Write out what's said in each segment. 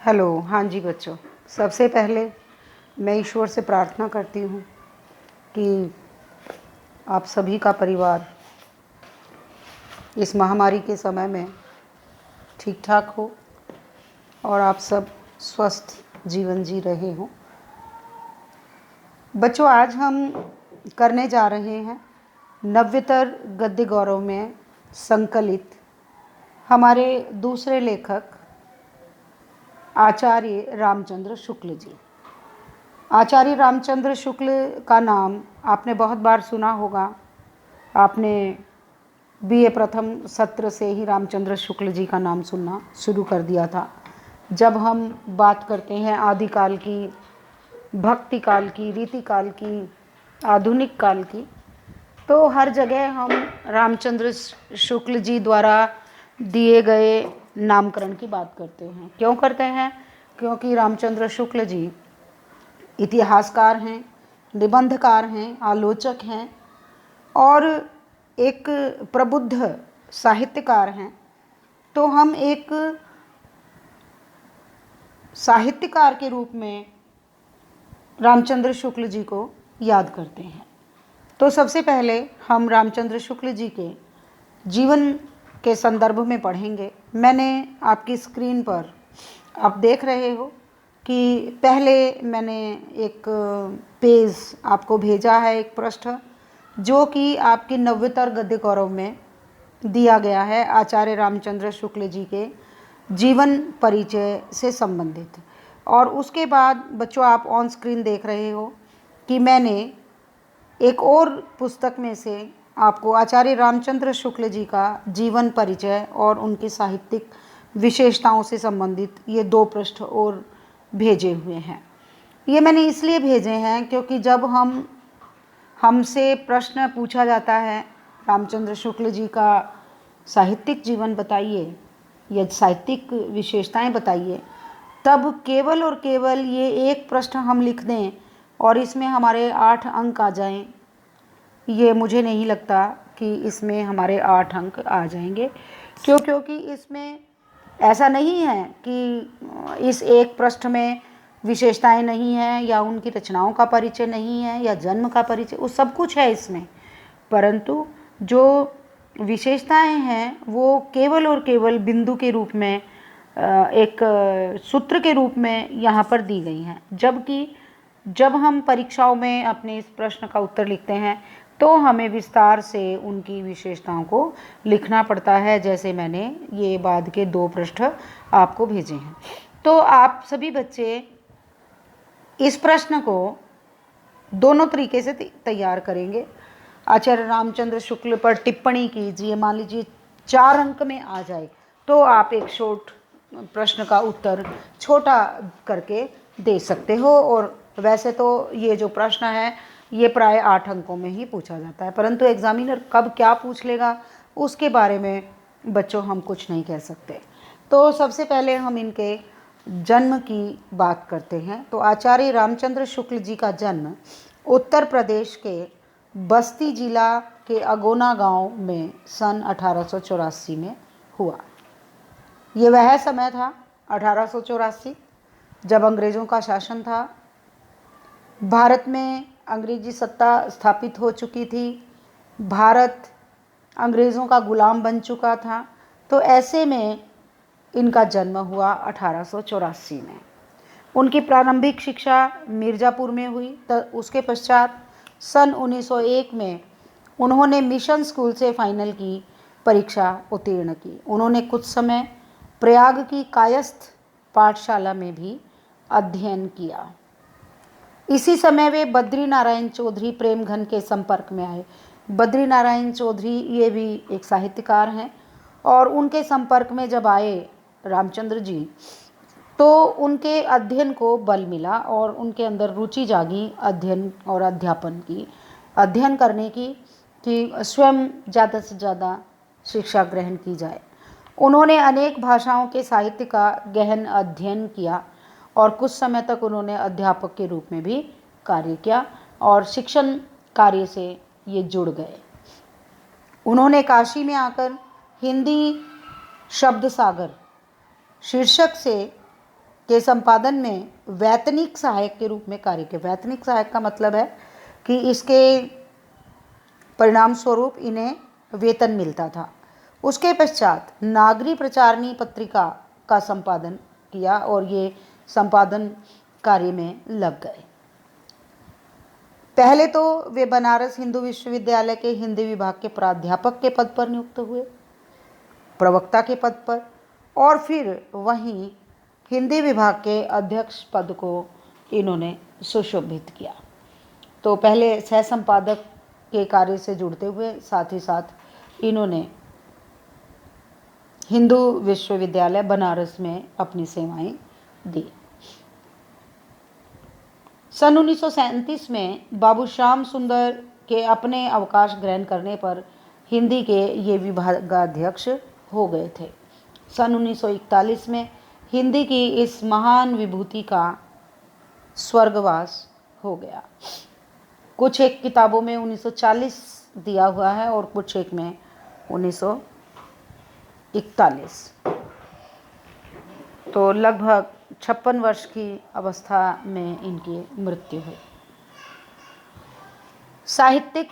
Hello. हाँ जी बच्चों, सबसे पहले मैं ईश्वर से प्रार्थना करती हूँ कि आप सभी का परिवार इस महामारी के समय में ठीक ठाक हो और आप सब स्वस्थ जीवन जी रहे हो। बच्चों, आज हम करने जा रहे हैं नव्यतर गद्य गौरव में संकलित हमारे दूसरे लेखक आचार्य रामचंद्र शुक्ल जी। आचार्य रामचंद्र शुक्ल का नाम आपने बहुत बार सुना होगा। आपने बीए प्रथम सत्र से ही रामचंद्र शुक्ल जी का नाम सुनना शुरू कर दिया था। जब हम बात करते हैं आदिकाल की, भक्ति काल की, रीति काल की, आधुनिक काल की, तो हर जगह हम रामचंद्र शुक्ल जी द्वारा दिए गए नामकरण की बात करते हैं। क्यों करते हैं? क्योंकि रामचंद्र शुक्ल जी इतिहासकार हैं, निबंधकार हैं, आलोचक हैं और एक प्रबुद्ध साहित्यकार हैं। तो हम एक साहित्यकार के रूप में रामचंद्र शुक्ल जी को याद करते हैं। तो सबसे पहले हम रामचंद्र शुक्ल जी के जीवन के संदर्भ में पढ़ेंगे। मैंने आपकी स्क्रीन पर आप देख रहे हो कि पहले मैंने एक पेज आपको भेजा है, एक पृष्ठ, जो कि आपकी नव्यतर गद्य गौरव में दिया गया है आचार्य रामचंद्र शुक्ल जी के जीवन परिचय से संबंधित। और उसके बाद बच्चों, आप ऑन स्क्रीन देख रहे हो कि मैंने एक और पुस्तक में से आपको आचार्य रामचंद्र शुक्ल जी का जीवन परिचय और उनकी साहित्यिक विशेषताओं से संबंधित ये 2 पृष्ठ और भेजे हुए हैं। ये मैंने इसलिए भेजे हैं क्योंकि जब हमसे प्रश्न पूछा जाता है रामचंद्र शुक्ल जी का साहित्यिक जीवन बताइए या साहित्यिक विशेषताएं बताइए, तब केवल और केवल ये एक प्रश्न हम लिख दें और इसमें हमारे 8 अंक आ जाएं, ये मुझे नहीं लगता कि इसमें हमारे 8 अंक आ जाएंगे। क्योंकि इसमें ऐसा नहीं है कि इस एक पृष्ठ में विशेषताएं नहीं हैं या उनकी रचनाओं का परिचय नहीं है या जन्म का परिचय, वो सब कुछ है इसमें, परंतु जो विशेषताएं हैं वो केवल और केवल बिंदु के रूप में, एक सूत्र के रूप में यहाँ पर दी गई हैं। जबकि जब हम परीक्षाओं में अपने इस प्रश्न का उत्तर लिखते हैं तो हमें विस्तार से उनकी विशेषताओं को लिखना पड़ता है, जैसे मैंने ये बाद के 2 पृष्ठ आपको भेजे हैं। तो आप सभी बच्चे इस प्रश्न को दोनों तरीके से तैयार करेंगे। आचार्य रामचंद्र शुक्ल पर टिप्पणी कीजिए, मान लीजिए 4 अंक में आ जाए तो आप एक शॉर्ट प्रश्न का उत्तर छोटा करके दे सकते हो। और वैसे तो ये जो प्रश्न है ये प्राय 8 अंकों में ही पूछा जाता है, परंतु एग्जामिनर कब क्या पूछ लेगा उसके बारे में बच्चों हम कुछ नहीं कह सकते। तो सबसे पहले हम इनके जन्म की बात करते हैं। तो आचार्य रामचंद्र शुक्ल जी का जन्म उत्तर प्रदेश के बस्ती जिला के अगोना गांव में सन 1884 में हुआ। ये वह समय था 1884 जब अंग्रेज़ों का शासन था, भारत में अंग्रेजी सत्ता स्थापित हो चुकी थी, भारत अंग्रेज़ों का गुलाम बन चुका था। तो ऐसे में इनका जन्म हुआ 1884 में। उनकी प्रारंभिक शिक्षा मिर्ज़ापुर में हुई। उसके पश्चात सन 1901 में उन्होंने मिशन स्कूल से फाइनल की परीक्षा उत्तीर्ण की। उन्होंने कुछ समय प्रयाग की कायस्थ पाठशाला में भी अध्ययन किया। इसी समय वे बद्री नारायण चौधरी प्रेमघन के संपर्क में आए। बद्री नारायण चौधरी ये भी एक साहित्यकार हैं और उनके संपर्क में जब आए रामचंद्र जी, तो उनके अध्ययन को बल मिला और उनके अंदर रुचि जागी अध्ययन और अध्यापन की, अध्ययन करने की, कि स्वयं ज़्यादा से ज़्यादा शिक्षा ग्रहण की जाए। उन्होंने अनेक भाषाओं के साहित्य का गहन अध्ययन किया और कुछ समय तक उन्होंने अध्यापक के रूप में भी कार्य किया और शिक्षण कार्य से ये जुड़ गए। उन्होंने काशी में आकर हिंदी शब्द सागर शीर्षक से के संपादन में वैतनिक सहायक के रूप में कार्य किया। वैतनिक सहायक का मतलब है कि इसके परिणाम स्वरूप इन्हें वेतन मिलता था। उसके पश्चात नागरी प्रचारणी पत्रिका का संपादन किया और ये संपादन कार्य में लग गए। पहले तो वे बनारस हिंदू विश्वविद्यालय के हिंदी विभाग के प्राध्यापक के पद पर नियुक्त हुए, प्रवक्ता के पद पर, और फिर वहीं हिंदी विभाग के अध्यक्ष पद को इन्होंने सुशोभित किया। तो पहले सह संपादक के कार्य से जुड़ते हुए साथ ही साथ इन्होंने हिंदू विश्वविद्यालय बनारस में अपनी सेवाएं दी। सन 1937 में बाबू श्याम सुंदर के अपने अवकाश ग्रहण करने पर हिंदी के ये विभागाध्यक्ष हो गए थे। सन 1941 में हिंदी की इस महान विभूति का स्वर्गवास हो गया। कुछ एक किताबों में 1940 दिया हुआ है और कुछ एक में 1941। तो लगभग 56 वर्ष की अवस्था में इनकी मृत्यु हुई। साहित्यिक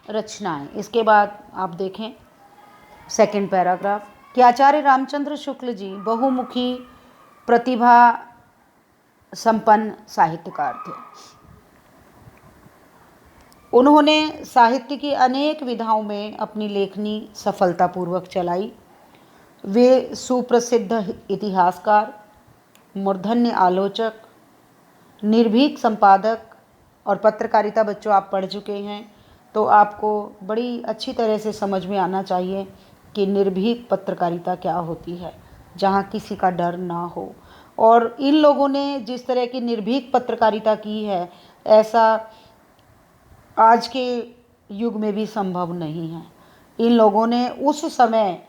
रचनाएं, इसके बाद आप देखें सेकंड पैराग्राफ कि आचार्य रामचंद्र शुक्ल जी बहुमुखी प्रतिभा संपन्न साहित्यकार थे। उन्होंने साहित्य की अनेक विधाओं में अपनी लेखनी सफलतापूर्वक चलाई। वे सुप्रसिद्ध इतिहासकार, मूर्धन्य आलोचक, निर्भीक संपादक और पत्रकारिता बच्चों आप पढ़ चुके हैं तो आपको बड़ी अच्छी तरह से समझ में आना चाहिए कि निर्भीक पत्रकारिता क्या होती है, जहाँ किसी का डर ना हो। और इन लोगों ने जिस तरह की निर्भीक पत्रकारिता की है, ऐसा आज के युग में भी संभव नहीं है। इन लोगों ने उस समय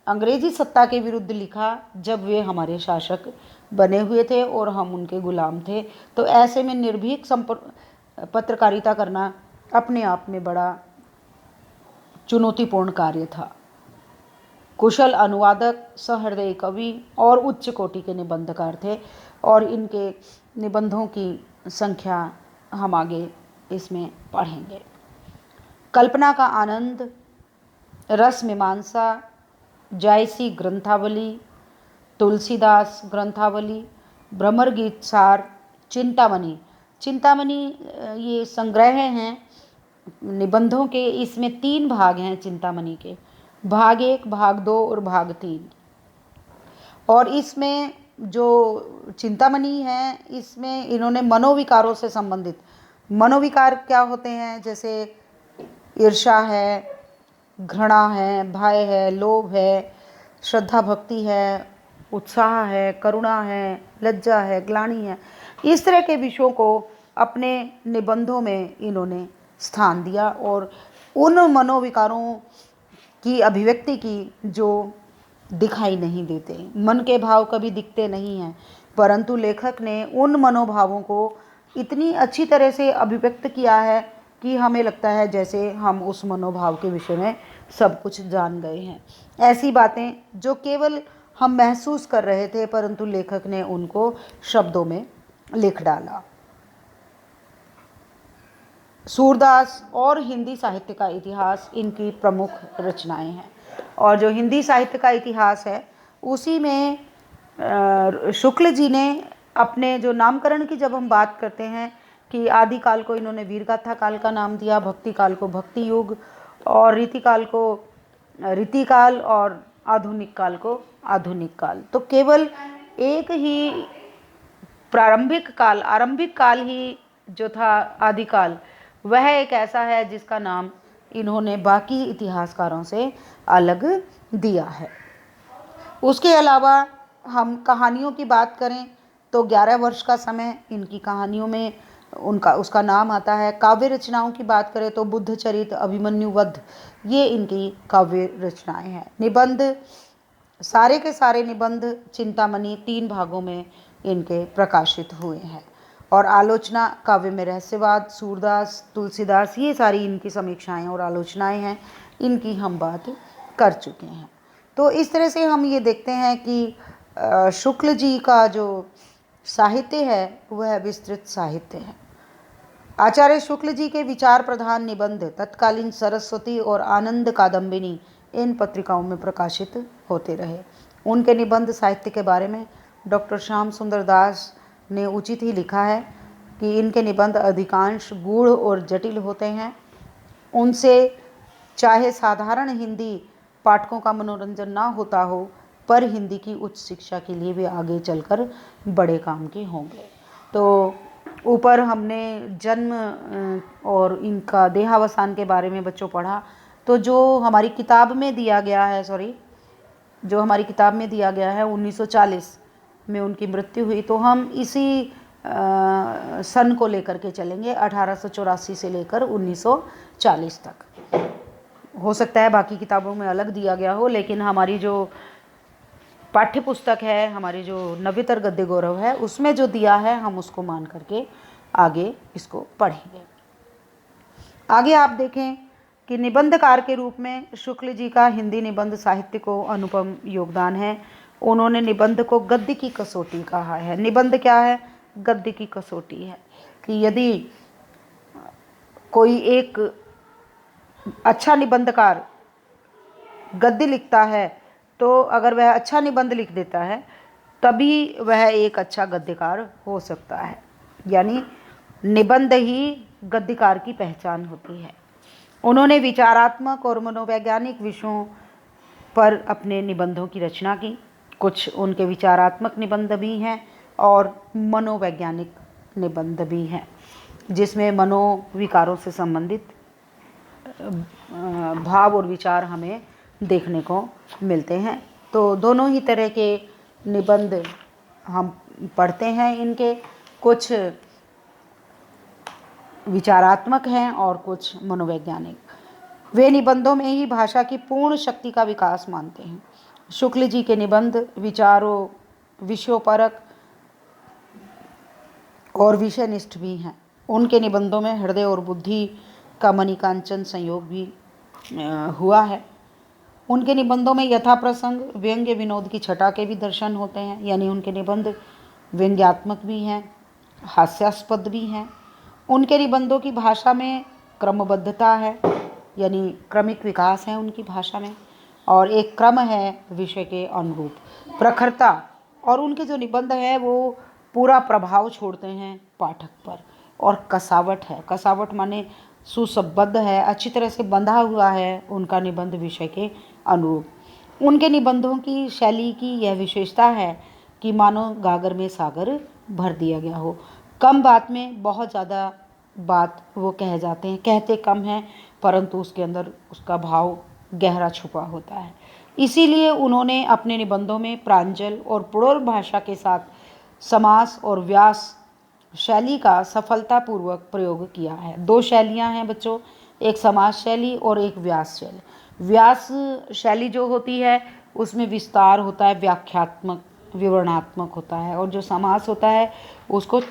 अंग्रेजी सत्ता के विरुद्ध लिखा जब वे हमारे शासक बने हुए थे और हम उनके गुलाम थे। तो ऐसे में निर्भीक पत्रकारिता करना अपने आप में बड़ा चुनौतीपूर्ण कार्य था। कुशल अनुवादक, सहृदय कवि और उच्च कोटि के निबंधकार थे और इनके निबंधों की संख्या हम आगे इसमें पढ़ेंगे। कल्पना का आनंद, रस मीमांसा, जायसी ग्रंथावली, तुलसीदास ग्रंथावली, भ्रमर गीत सार, चिंतामणि। चिंतामणि ये संग्रह हैं निबंधों के। इसमें 3 भाग हैं चिंतामणि के, भाग 1, भाग 2 और भाग 3। और इसमें जो चिंतामणि है, इसमें इन्होंने मनोविकारों से संबंधित, मनोविकार क्या होते हैं, जैसे ईर्ष्या है, घृणा है, भय है, लोभ है, श्रद्धा भक्ति है, उत्साह है, करुणा है, लज्जा है, ग्लानि है, इस तरह के विषयों को अपने निबंधों में इन्होंने स्थान दिया और उन मनोविकारों की अभिव्यक्ति की जो दिखाई नहीं देते, मन के भाव कभी दिखते नहीं हैं, परंतु लेखक ने उन मनोभावों को इतनी अच्छी तरह से अभिव्यक्त किया है कि हमें लगता है जैसे हम उस मनोभाव के विषय में सब कुछ जान गए हैं। ऐसी बातें जो केवल हम महसूस कर रहे थे परंतु लेखक ने उनको शब्दों में लिख डाला। सूरदास और हिंदी साहित्य का इतिहास इनकी प्रमुख रचनाएं हैं। और जो हिंदी साहित्य का इतिहास है उसी में शुक्ल जी ने अपने जो नामकरण की जब हम बात करते हैं कि आदिकाल को इन्होंने वीरगाथा काल का नाम दिया, भक्ति काल को भक्ति युग और रीतिकाल को रीतिकाल और आधुनिक काल को आधुनिक काल। तो केवल एक ही प्रारंभिक काल, आरंभिक काल ही जो था आदिकाल, वह एक ऐसा है जिसका नाम इन्होंने बाकी इतिहासकारों से अलग दिया है। उसके अलावा हम कहानियों की बात करें तो 11 वर्ष का समय इनकी कहानियों में उसका नाम आता है। काव्य रचनाओं की बात करें तो बुद्ध चरित, अभिमन्यु वध, ये इनकी काव्य रचनाएं हैं। निबंध, सारे के सारे निबंध चिंतामणि 3 भागों में इनके प्रकाशित हुए हैं। और आलोचना, काव्य में रहस्यवाद, सूरदास, तुलसीदास, ये सारी इनकी समीक्षाएं और आलोचनाएं हैं, इनकी हम बात कर चुके हैं। तो इस तरह से हम ये देखते हैं कि शुक्ल जी का जो साहित्य है वह विस्तृत साहित्य है। आचार्य शुक्ल जी के विचार प्रधान निबंध तत्कालीन सरस्वती और आनंद कादम्बिनी इन पत्रिकाओं में प्रकाशित होते रहे। उनके निबंध साहित्य के बारे में डॉक्टर श्याम सुंदर दास ने उचित ही लिखा है कि इनके निबंध अधिकांश गूढ़ और जटिल होते हैं। उनसे चाहे साधारण हिंदी पाठकों का मनोरंजन ना होता हो, पर हिंदी की उच्च शिक्षा के लिए वे आगे चलकर बड़े काम के होंगे। तो ऊपर हमने जन्म और इनका देहावसान के बारे में बच्चों पढ़ा। तो जो हमारी किताब में दिया गया है, जो हमारी किताब में दिया गया है 1940 में उनकी मृत्यु हुई, तो हम इसी सन को लेकर के चलेंगे, 1884 से लेकर 1940 तक। हो सकता है बाकी किताबों में अलग दिया गया हो, लेकिन हमारी जो पाठ्य पुस्तक है, हमारी जो नव्यतर गद्य गौरव है, उसमें जो दिया है हम उसको मान करके आगे इसको पढ़ेंगे। आगे आप देखें कि निबंधकार के रूप में शुक्ल जी का हिंदी निबंध साहित्य को अनुपम योगदान है। उन्होंने निबंध को गद्य की कसौटी कहा है। निबंध क्या है? गद्य की कसौटी है कि यदि कोई एक अच्छा निबंधकार गद्य लिखता है, तो अगर वह अच्छा निबंध लिख देता है तभी वह एक अच्छा गद्यकार हो सकता है। यानी निबंध ही गद्यकार की पहचान होती है। उन्होंने विचारात्मक और मनोवैज्ञानिक विषयों पर अपने निबंधों की रचना की। कुछ उनके विचारात्मक निबंध भी हैं और मनोवैज्ञानिक निबंध भी हैं, जिसमें मनोविकारों से संबंधित भाव और विचार हमें देखने को मिलते हैं। तो दोनों ही तरह के निबंध हम पढ़ते हैं। इनके कुछ विचारात्मक हैं और कुछ मनोवैज्ञानिक। वे निबंधों में ही भाषा की पूर्ण शक्ति का विकास मानते हैं। शुक्ल जी के निबंध विचारों, विषयोपरक और विषयनिष्ठ भी हैं। उनके निबंधों में हृदय और बुद्धि का मणिकांचन संयोग भी हुआ है। उनके निबंधों में यथा प्रसंग व्यंग्य विनोद की छटा के भी दर्शन होते हैं। यानी उनके निबंध व्यंग्यात्मक भी हैं, हास्यास्पद भी हैं। उनके निबंधों की भाषा में क्रमबद्धता है, यानी क्रमिक विकास है उनकी भाषा में, और एक क्रम है विषय के अनुरूप, प्रखरता। और उनके जो निबंध हैं वो पूरा प्रभाव छोड़ते हैं पाठक पर। और कसावट है, कसावट माने सुसंबद्ध है, अच्छी तरह से बंधा हुआ है उनका निबंध विषय के अनुरूप। उनके निबंधों की शैली की यह विशेषता है कि मानो गागर में सागर भर दिया गया हो। कम बात में बहुत ज़्यादा बात वो कह जाते हैं, कहते कम हैं परंतु उसके अंदर उसका भाव गहरा छुपा होता है। इसीलिए उन्होंने अपने निबंधों में प्रांजल और पुढ़ोल भाषा के साथ समास और व्यास शैली का सफलतापूर्वक प्रयोग किया है। दो शैलियां हैं बच्चों, एक समास शैली और एक व्यास शैली। व्यास शैली जो होती है उसमें विस्तार होता है, व्याख्यात्मक विवरणात्मक होता है, और जो समास होता है उसको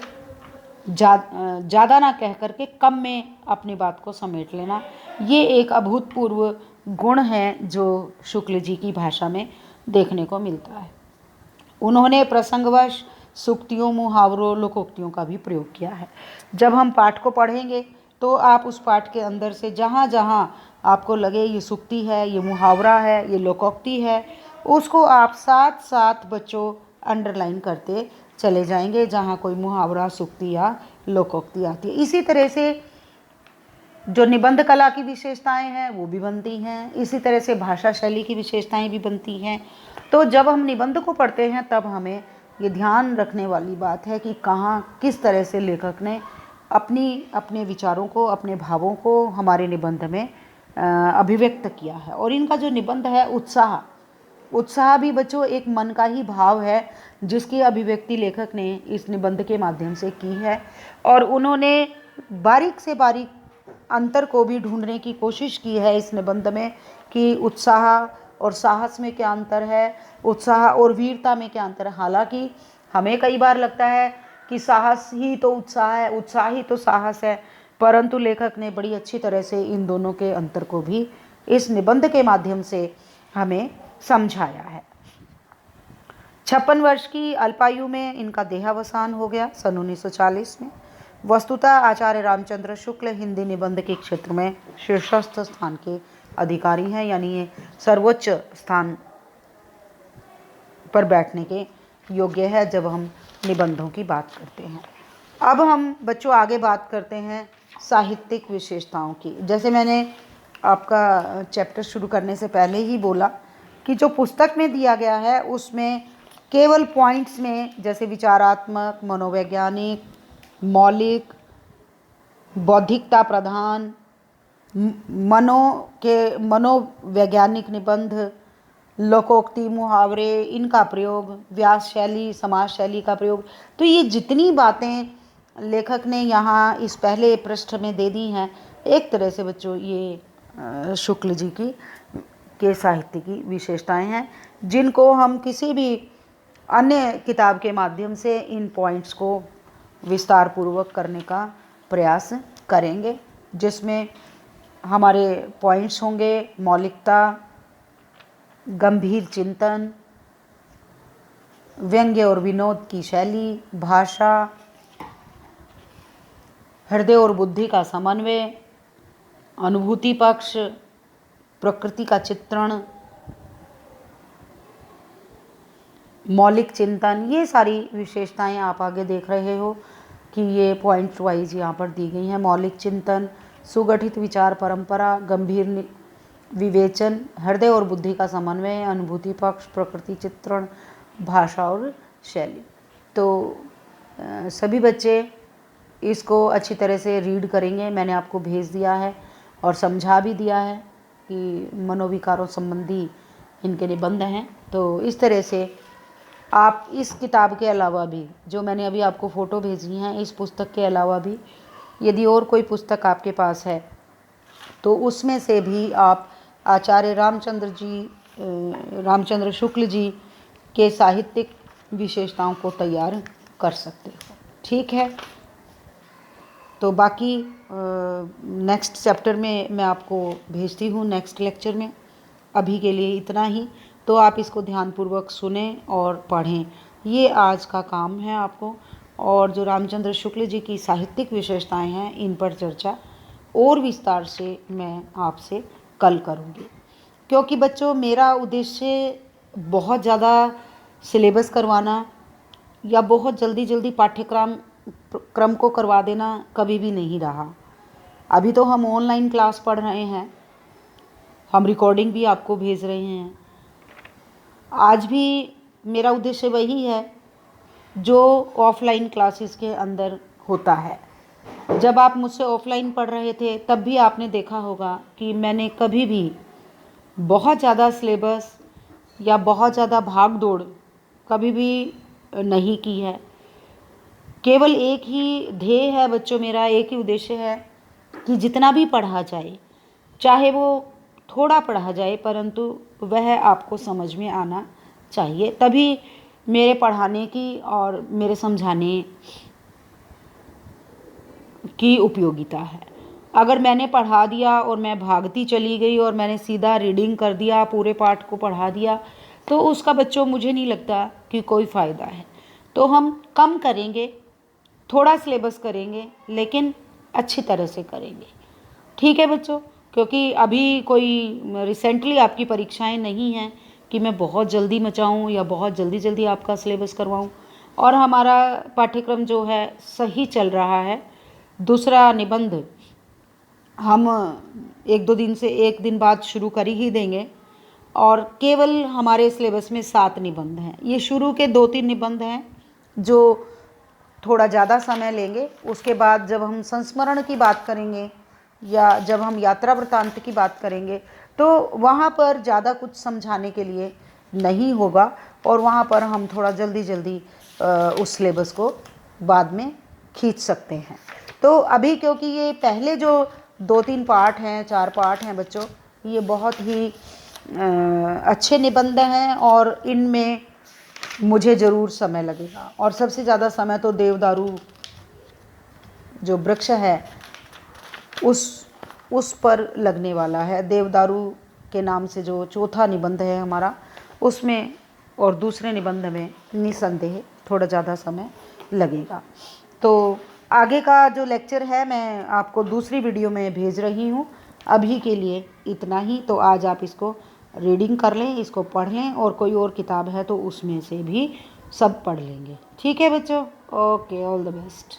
ज़्यादा ना कह करके कम में अपनी बात को समेट लेना। ये एक अभूतपूर्व गुण है जो शुक्ल जी की भाषा में देखने को मिलता है। उन्होंने प्रसंगवश सूक्तियों, मुहावरों, लोकोक्तियों का भी प्रयोग किया है। जब हम पाठ को पढ़ेंगे तो आप उस पाठ के अंदर से जहाँ जहाँ आपको लगे ये सूक्ति है, ये मुहावरा है, ये लोकोक्ति है, उसको आप साथ साथ बच्चों अंडरलाइन करते चले जाएंगे जहाँ कोई मुहावरा, सूक्ति या लोकोक्ति आती है। इसी तरह से जो निबंध कला की विशेषताएं हैं वो भी बनती हैं, इसी तरह से भाषा शैली की विशेषताएं भी बनती हैं। तो जब हम निबंध को पढ़ते हैं तब हमें ये ध्यान रखने वाली बात है कि कहाँ किस तरह से लेखक ने अपने विचारों को, अपने भावों को हमारे निबंध में अभिव्यक्त किया है। और इनका जो निबंध है उत्साह भी बच्चों एक मन का ही भाव है जिसकी अभिव्यक्ति लेखक ने इस निबंध के माध्यम से की है। और उन्होंने बारीक से बारीक अंतर को भी ढूंढने की कोशिश की है इस निबंध में कि उत्साह और साहस में क्या अंतर है, उत्साह और वीरता में क्या अंतर है। हालांकि हमें कई बार लगता है कि साहस ही तो उत्साह है, उत्साह ही तो साहस है, परंतु लेखक ने बड़ी अच्छी तरह से इन दोनों के अंतर को भी इस निबंध के माध्यम से हमें समझाया है। 56 वर्ष की अल्पायु में इनका देहावसान हो गया सन 1940 में। वस्तुतः आचार्य रामचंद्र शुक्ल हिंदी निबंध के क्षेत्र में शीर्षस्थ स्थान के अधिकारी हैं, यानी ये सर्वोच्च स्थान पर बैठने के योग्य है जब हम निबंधों की बात करते हैं। अब हम बच्चों आगे बात करते हैं साहित्यिक विशेषताओं की। जैसे मैंने आपका चैप्टर शुरू करने से पहले ही बोला कि जो पुस्तक में दिया गया है उसमें केवल पॉइंट्स में, जैसे विचारात्मक, मनोवैज्ञानिक, मौलिक, बौद्धिकता प्रधान, मनोवैज्ञानिक निबंध, लोकोक्ति, मुहावरे, इनका प्रयोग, व्यास शैली, समाज शैली का प्रयोग, तो ये जितनी बातें लेखक ने यहाँ इस पहले पृष्ठ में दे दी हैं, एक तरह से बच्चों ये शुक्ल जी की के साहित्य की विशेषताएं हैं, जिनको हम किसी भी अन्य किताब के माध्यम से इन पॉइंट्स को विस्तार पूर्वक करने का प्रयास करेंगे, जिसमें हमारे पॉइंट्स होंगे मौलिकता, गंभीर चिंतन, व्यंग्य और विनोद की शैली, भाषा, हृदय और बुद्धि का समन्वय, अनुभूति पक्ष, प्रकृति का चित्रण, मौलिक चिंतन, ये सारी विशेषताएं आप आगे देख रहे हो कि ये पॉइंट वाइज यहाँ पर दी गई हैं। मौलिक चिंतन, सुगठित विचार परंपरा, गंभीर विवेचन, हृदय और बुद्धि का समन्वय, अनुभूति पक्ष, प्रकृति चित्रण, भाषा और शैली। तो सभी बच्चे इसको अच्छी तरह से रीड करेंगे। मैंने आपको भेज दिया है और समझा भी दिया है कि मनोविकारों संबंधी इनके निबंध हैं। तो इस तरह से आप इस किताब के अलावा भी, जो मैंने अभी आपको फ़ोटो भेजी हैं, इस पुस्तक के अलावा भी यदि और कोई पुस्तक आपके पास है तो उसमें से भी आप आचार्य रामचंद्र शुक्ल जी के साहित्यिक विशेषताओं को तैयार कर सकते हो। ठीक है, तो बाकी नेक्स्ट चैप्टर में मैं आपको भेजती हूँ नेक्स्ट लेक्चर में। अभी के लिए इतना ही, तो आप इसको ध्यानपूर्वक सुने और पढ़ें, ये आज का काम है आपको। और जो रामचंद्र शुक्ल जी की साहित्यिक विशेषताएं हैं, इन पर चर्चा और विस्तार से मैं आपसे कल करूँगी, क्योंकि बच्चों मेरा उद्देश्य बहुत ज़्यादा सिलेबस करवाना या बहुत जल्दी पाठ्यक्रम को करवा देना कभी भी नहीं रहा। अभी तो हम ऑनलाइन क्लास पढ़ रहे हैं, हम रिकॉर्डिंग भी आपको भेज रहे हैं। आज भी मेरा उद्देश्य वही है जो ऑफलाइन क्लासेस के अंदर होता है। जब आप मुझसे ऑफलाइन पढ़ रहे थे तब भी आपने देखा होगा कि मैंने कभी भी बहुत ज़्यादा सिलेबस या बहुत ज़्यादा भाग दौड़ कभी भी नहीं की है। केवल एक ही ध्येय है बच्चों, मेरा एक ही उद्देश्य है कि जितना भी पढ़ा जाए, चाहे वो थोड़ा पढ़ा जाए, परंतु वह आपको समझ में आना चाहिए। तभी मेरे पढ़ाने की और मेरे समझाने की उपयोगिता है। अगर मैंने पढ़ा दिया और मैं भागती चली गई और मैंने सीधा रीडिंग कर दिया, पूरे पाठ को पढ़ा दिया, तो उसका बच्चों मुझे नहीं लगता कि कोई फ़ायदा है। तो हम कम करेंगे, थोड़ा सिलेबस करेंगे, लेकिन अच्छी तरह से करेंगे। ठीक है बच्चों, क्योंकि अभी कोई रिसेंटली आपकी परीक्षाएं नहीं हैं कि मैं बहुत जल्दी मचाऊं या बहुत जल्दी आपका सिलेबस करवाऊं। और हमारा पाठ्यक्रम जो है सही चल रहा है। दूसरा निबंध हम एक दिन बाद शुरू कर ही देंगे, और केवल हमारे सिलेबस में 7 निबंध हैं। ये शुरू के 2-3 निबंध हैं जो थोड़ा ज़्यादा समय लेंगे। उसके बाद जब हम संस्मरण की बात करेंगे या जब हम यात्रा वृत्तांत की बात करेंगे, तो वहाँ पर ज़्यादा कुछ समझाने के लिए नहीं होगा, और वहाँ पर हम थोड़ा जल्दी उस सिलेबस को बाद में खींच सकते हैं। तो अभी क्योंकि ये पहले जो 2-3 पार्ट हैं, 4 पार्ट हैं बच्चों, ये बहुत ही अच्छे निबंध हैं और इनमें मुझे ज़रूर समय लगेगा। और सबसे ज़्यादा समय तो देवदारू जो वृक्ष है उस पर लगने वाला है। देवदारू के नाम से जो चौथा निबंध है हमारा, उसमें और दूसरे निबंध में निसंदेह थोड़ा ज़्यादा समय लगेगा। तो आगे का जो लेक्चर है मैं आपको दूसरी वीडियो में भेज रही हूँ। अभी के लिए इतना ही। तो आज आप इसको रीडिंग कर लें, इसको पढ़ लें, और कोई और किताब है तो उसमें से भी सब पढ़ लेंगे। ठीक है बच्चों? Okay, all the best.